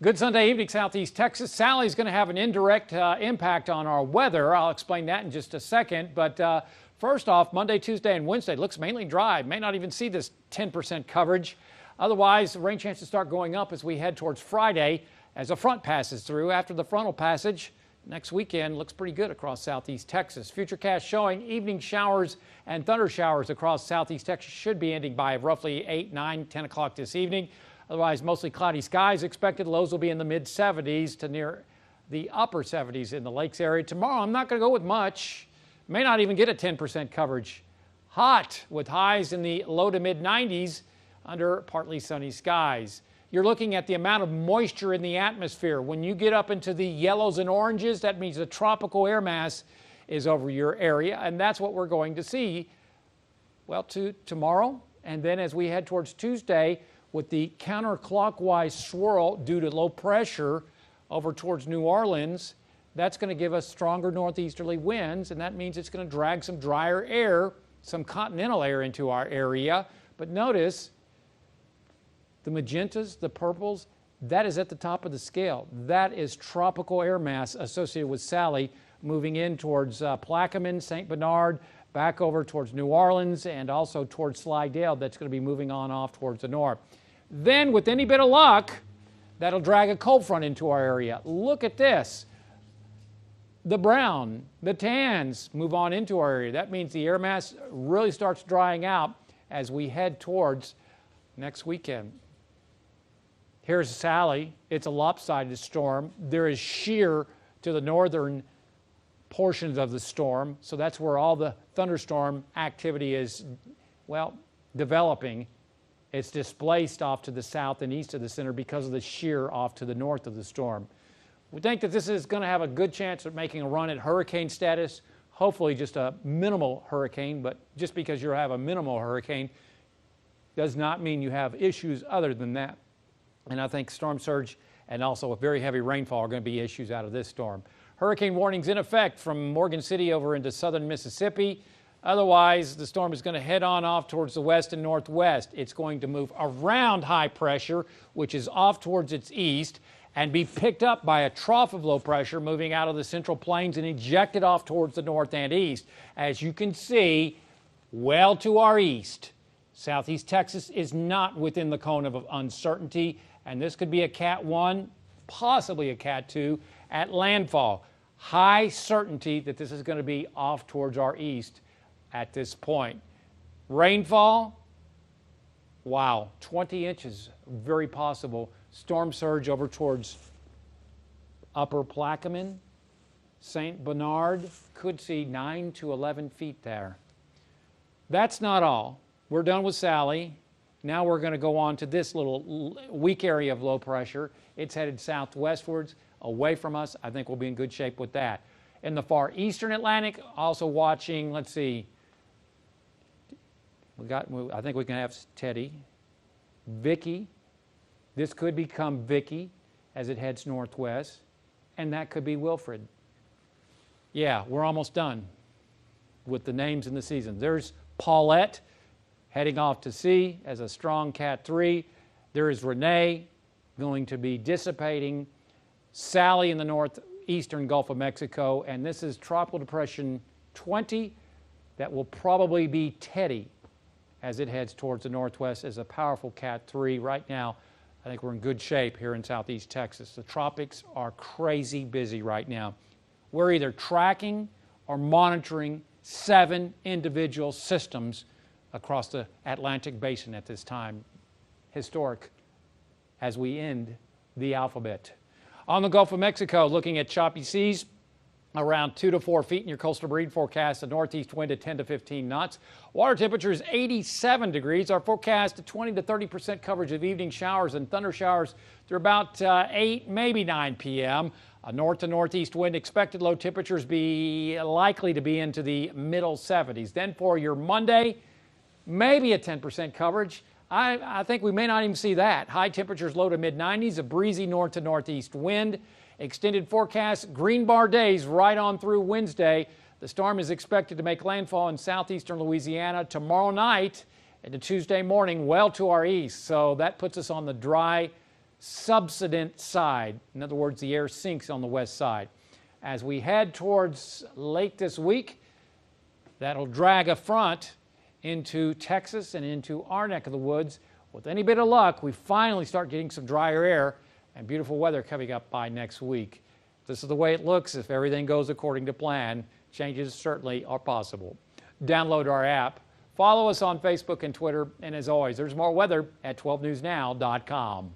Good Sunday evening, Southeast Texas. Sally's going to have an indirect impact on our weather. I'll explain that in just a second. But first off, Monday, Tuesday, and Wednesday looks mainly dry. May not even see this 10% coverage. Otherwise, the rain chances start going up as we head towards Friday as a front passes through. After the frontal passage, next weekend looks pretty good across Southeast Texas. Futurecast showing evening showers and thunder showers across Southeast Texas should be ending by roughly 8, 9, 10 o'clock this evening. Otherwise, mostly cloudy skies expected. Lows will be in the mid-70s to near the upper 70s in the lakes area. Tomorrow, I'm not going to go with much. May not even get a 10% coverage. Hot with highs in the low to mid-90s under partly sunny skies. You're looking at the amount of moisture in the atmosphere. When you get up into the yellows and oranges, that means the tropical air mass is over your area, and that's what we're going to see, well, tomorrow. And then as we head towards Tuesday, with the counterclockwise swirl due to low pressure over towards New Orleans, that's going to give us stronger northeasterly winds, and that means it's going to drag some drier air, some continental air into our area. But notice the magentas, the purples, that is at the top of the scale. That is tropical air mass associated with Sally moving in towards Plaquemine, St. Bernard, back over towards New Orleans, and also towards Slidell. That's going to be moving on off towards the north. Then, with any bit of luck, that'll drag a cold front into our area. Look at this. The brown, the tans move on into our area. That means the air mass really starts drying out as we head towards next weekend. Here's Sally. It's a lopsided storm. There is shear to the northern portions of the storm, so that's where all the thunderstorm activity is, well, developing. It's displaced off to the south and east of the center because of the shear off to the north of the storm. We think that this is going to have a good chance of making a run at hurricane status, hopefully just a minimal hurricane, but just because you have a minimal hurricane does not mean you have issues other than that. And I think storm surge and also a very heavy rainfall are going to be issues out of this storm. Hurricane warnings in effect from Morgan City over into southern Mississippi. Otherwise, the storm is going to head on off towards the west and northwest. It's going to move around high pressure, which is off towards its east, and be picked up by a trough of low pressure moving out of the central plains and ejected off towards the north and east. As you can see, well to our east, Southeast Texas is not within the cone of uncertainty, and this could be a Cat 1, possibly a Cat 2 at landfall. High certainty that this is going to be off towards our east at this point. Rainfall, wow, 20 inches, very possible. Storm surge over towards upper Plaquemine, St. Bernard, could see 9 to 11 feet there. That's not all. We're done with Sally. Now we're going to go on to this little weak area of low pressure. It's headed southwestwards, away from us. I think we'll be in good shape with that. In the far eastern Atlantic, also watching, let's see, I think we can have Teddy, Vicky. This could become Vicky as it heads northwest, and that could be Wilfred. Yeah, we're almost done with the names in the season. There's Paulette heading off to sea as a strong Cat 3. There is Renee going to be dissipating. Sally in the northeastern Gulf of Mexico, and this is Tropical Depression 20 that will probably be Teddy as it heads towards the northwest as a powerful Cat 3. Right now, I think we're in good shape here in Southeast Texas. The tropics are crazy busy right now. We're either tracking or monitoring 7 individual systems across the Atlantic basin at this time. Historic as we end the alphabet. On the Gulf of Mexico, looking at choppy seas, around 2 to 4 feet in your coastal marine forecast, a northeast wind at 10 to 15 knots. Water temperature is 87 degrees. Our forecast 20 to 30% coverage of evening showers and thunder showers through about 8, maybe 9 p.m. A north to northeast wind expected. Low temperatures be likely to be into the middle 70s. Then for your Monday, maybe a 10% coverage. I think we may not even see that. High temperatures low to mid-90s, a breezy north to northeast wind. Extended forecast, green bar days right on through Wednesday. The storm is expected to make landfall in southeastern Louisiana tomorrow night into Tuesday morning, well to our east. So that puts us on the dry subsident side. In other words, the air sinks on the west side. As we head towards late this week, that'll drag a front into Texas and into our neck of the woods. With any bit of luck, we finally start getting some drier air and beautiful weather coming up by next week. This is the way it looks if everything goes according to plan. Changes certainly are possible. Download our app. Follow us on Facebook and Twitter. And as always, there's more weather at 12newsnow.com.